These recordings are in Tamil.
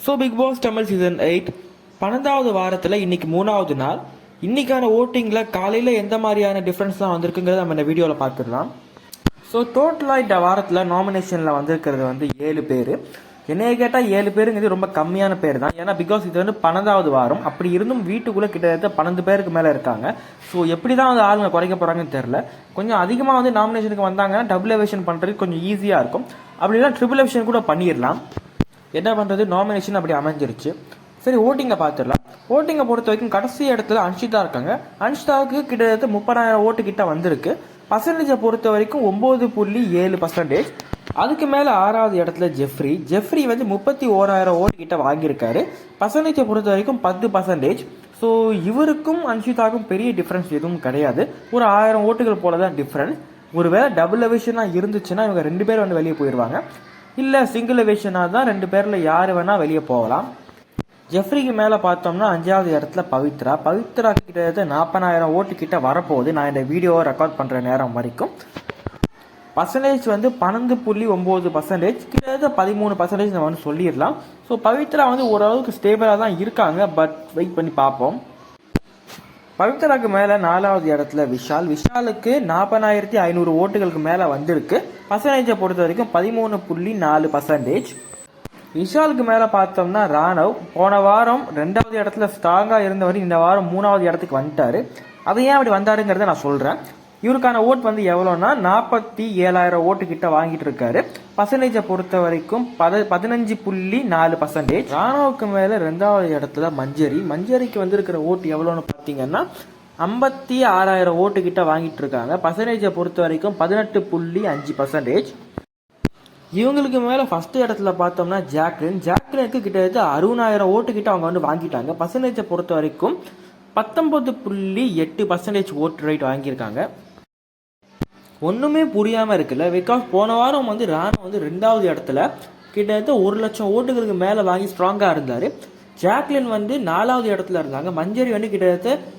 So Bigg Boss Tamil season 8 12வது வாரத்தில் இன்னைக்கு 3வது நாள். இன்னைக்கான ஓட்டிங்கில் காலையில் எந்த மாதிரியான டிஃப்ரென்ஸ்லாம் வந்திருக்குங்கிறத நம்ம இந்த வீடியோவில் பார்த்துடலாம். ஸோ டோட்டலாக இந்த வாரத்தில் நாமினேஷனில் வந்திருக்கிறது வந்து 7 பேர். என்னைய கேட்டால் 7 பேருங்கிறது ரொம்ப கம்மியான பேர் தான். ஏன்னா பிகாஸ் இது வந்து 12வது வாரம். அப்படி இருந்தும் வீட்டுக்குள்ளே கிட்டத்தட்ட 12 பேருக்கு மேலே இருக்காங்க. ஸோ எப்படி தான் வந்து ஆளுங்க குறைக்க போகிறாங்கன்னு தெரில. கொஞ்சம் அதிகமாக வந்து நாமினேஷனுக்கு வந்தாங்கன்னா டபுள் எவிஷன் பண்ணுறதுக்கு கொஞ்சம் ஈஸியாக இருக்கும். அப்படின்னா ட்ரிபிள் எவிஷன் கூட பண்ணிடலாம். என்ன பண்ணுறது, நாமினேஷன் அப்படி அமைஞ்சிருச்சு. சரி, ஓட்டிங்கை பார்த்துடலாம். ஓட்டிங்கை பொறுத்த வரைக்கும் கடைசி இடத்துல அன்ஷிதா இருக்காங்க. அன்ஷிதாவுக்கு கிட்டத்தட்ட 30,000 ஓட்டு கிட்ட வந்திருக்கு. பர்சன்டேஜை பொறுத்த வரைக்கும் 9.7%. அதுக்கு மேலே 6வது இடத்துல ஜெஃப்ரி வந்து 31,000 ஓட்டு கிட்ட வாங்கியிருக்காரு. பர்சன்டேஜை பொறுத்த வரைக்கும் 10%. ஸோ இவருக்கும் அன்ஷிதாவுக்கும் பெரிய டிஃப்ரென்ஸ் எதுவும் கிடையாது. ஒரு 1000 ஓட்டுகள் போல தான் டிஃப்ரென்ஸ். ஒருவேளை டபுள் எவிஷனாக இருந்துச்சுன்னா இவங்க 2 பேர் வந்து வெளியே போயிடுவாங்க. இல்லை சிங்கிள் எவிஷனாக தான் 2 பேரில் யார் வேணால் வெளியே போகலாம். ஜெஃப்ரிக்கு மேலே பார்த்தோம்னா 5வது இடத்துல பவித்ரா கிட்ட 40,000 ஓட்டு கிட்ட வரப்போகுது. நான் இந்த வீடியோவை ரெக்கார்ட் பண்ணுற நேரம் வரைக்கும் பர்சன்டேஜ் வந்து 12.9%, கிட்டத்தட்ட 13% நம்ம வந்து சொல்லிடலாம். ஸோ பவித்ரா வந்து ஓரளவுக்கு ஸ்டேபிளாக தான் இருக்காங்க. பட் வெயிட் பண்ணி பார்ப்போம். பவித்ராக்கு மேலே 4வது இடத்துல விஷாலுக்கு 40,500 ஓட்டுகளுக்கு மேலே வந்திருக்கு. பர்சன்டேஜை பொறுத்த வரைக்கும் 13.4%. விஷாலுக்கு மேலே பார்த்தோம்னா ராணவ் போன வாரம் 2வது இடத்துல ஸ்ட்ராங்காக இருந்தவர் இந்த வாரம் 3வது இடத்துக்கு வந்துட்டாரு. அதை ஏன் அப்படி வந்தாருங்கிறத நான் சொல்கிறேன். இவருக்கான ஓட் வந்து எவ்வளோன்னா 47,000 ஓட்டு கிட்ட வாங்கிட்டு இருக்காரு. பர்சன்டேஜை பொறுத்த வரைக்கும் 15.4%. ராணுவுக்கு மேலே 2வது இடத்துல மஞ்சரிக்கு வந்திருக்கிற ஓட்டு எவ்வளோன்னு பார்த்தீங்கன்னா 56,000 ஓட்டு கிட்ட வாங்கிட்டு இருக்காங்க. பர்சன்டேஜை பொறுத்த வரைக்கும் 18.5%. இவங்களுக்கு மேலே ஃபர்ஸ்ட் இடத்துல பார்த்தோம்னா ஜாக்லினுக்கு கிட்டத்தட்ட 60,000 ஓட்டு கிட்ட அவங்க வந்து வாங்கிட்டாங்க. பர்சன்டேஜை பொறுத்த வரைக்கும் 19.8% ஓட்டு ரைட் வாங்கியிருக்காங்க. ஒன்றுமே புரியாமல் இருக்குல்ல. பிகாஸ் போன வாரம் வந்து ராணா வந்து 2வது இடத்துல கிட்டத்தட்ட 1 லட்சம் ஓட்டுகளுக்கு மேலே வாங்கி ஸ்ட்ராங்காக இருந்தார். ஜாக்லின் வந்து 4வது இடத்துல இருந்தாங்க. மஞ்சரி வந்து கிட்டத்தட்ட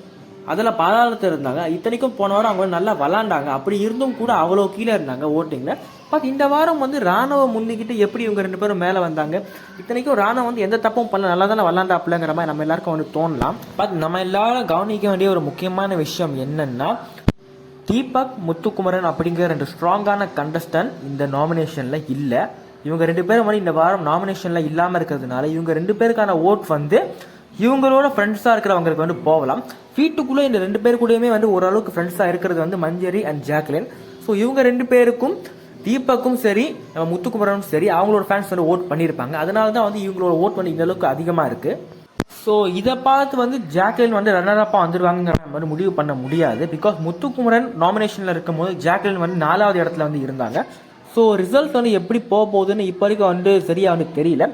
அதில் பாதாளத்தில் இருந்தாங்க. இத்தனைக்கும் போன வாரம் அவங்க நல்லா விளாண்டாங்க. அப்படி இருந்தும் கூட அவ்வளோ கீழே இருந்தாங்க ஓட்டிங்கில். பட் இந்த வாரம் வந்து ராணுவ முன்னிக்கிட்டு எப்படி இவங்க 2 பேரும் மேலே வந்தாங்க. இத்தனைக்கும் ராணுவ வந்து எந்த தப்பும் பண்ணல, நல்லா தானே விளாண்டாப்பில்லைங்கிற மாதிரி நம்ம எல்லாருக்கும் வந்து தோணலாம். பட் நம்ம எல்லாரும் கவனிக்க வேண்டிய ஒரு முக்கியமான விஷயம் என்னன்னா, தீபக் முத்துக்குமரன் அப்படிங்கிற 2 ஸ்ட்ராங்கான கண்டஸ்டன்ட் இந்த நாமினேஷனில் இல்லை. இவங்க 2 பேரும் வந்து இந்த வாரம் நாமினேஷனில் இல்லாமல் இருக்கிறதுனால இவங்க 2 பேருக்கான ஓட் வந்து இவங்களோட ஃப்ரெண்ட்ஸாக இருக்கிறவங்களுக்கு வந்து போகலாம். வீட்டுக்குள்ளே இந்த 2 பேர் கூடயுமே வந்து ஓரளவுக்கு ஃப்ரெண்ட்ஸாக இருக்கிறது வந்து மஞ்சரி அண்ட் ஜாக்லின். ஸோ இவங்க 2 பேருக்கும் தீபக்கும் சரி முத்துக்குமரனும் சரி அவங்களோட ஃபேன்ஸ் வந்து ஓட் பண்ணியிருப்பாங்க. அதனால தான் வந்து இவங்களோட ஓட் வந்து இந்த அளவுக்கு அதிகமாக இருக்கு. ஸோ இதை பார்த்து வந்து ஜாக்லின் வந்து ரன்னரப்பாக வந்துடுவாங்கிற மாதிரி முடிவு பண்ண முடியாது. பிகாஸ் முத்துக்குமரன் நாமினேஷனில் இருக்கும் போது ஜாக்லின் வந்து 4வது இடத்துல வந்து இருந்தாங்க. ஸோ ரிசல்ட் வந்து எப்படி போக போகுதுன்னு இப்போ வரைக்கும் வந்து சரியாக வந்து தெரியல.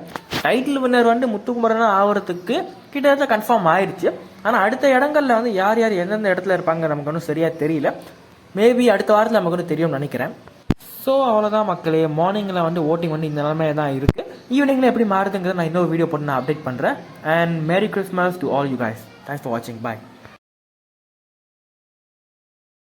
டைட்டில் வின்னர் வந்து முத்துக்குமரனாக ஆகிறதுக்கு கிட்டத்தட்ட கன்ஃபார்ம் ஆயிடுச்சு. ஆனால் அடுத்த இடங்களில் வந்து யார் யார் எந்தெந்த இடத்துல இருப்பாங்க நமக்கு ஒன்றும் சரியாக தெரியல. மேபி அடுத்த வாரத்தில் நமக்கு ஒன்று தெரியும்னு நினைக்கிறேன். ஸோ அவ்வளோதான் மக்களே. மார்னிங்கில் வந்து ஓட்டிங் வந்து இந்த நிலைமையாக தான் இருக்குது. ஈவினிங்கில் எப்படி மாறுதுங்கிறத நான் இன்னொரு வீடியோ போட்டு நான் அப்டேட் பண்ணுறேன். And merry Christmas to all you guys. Thanks for வாட்சிங். பாய்.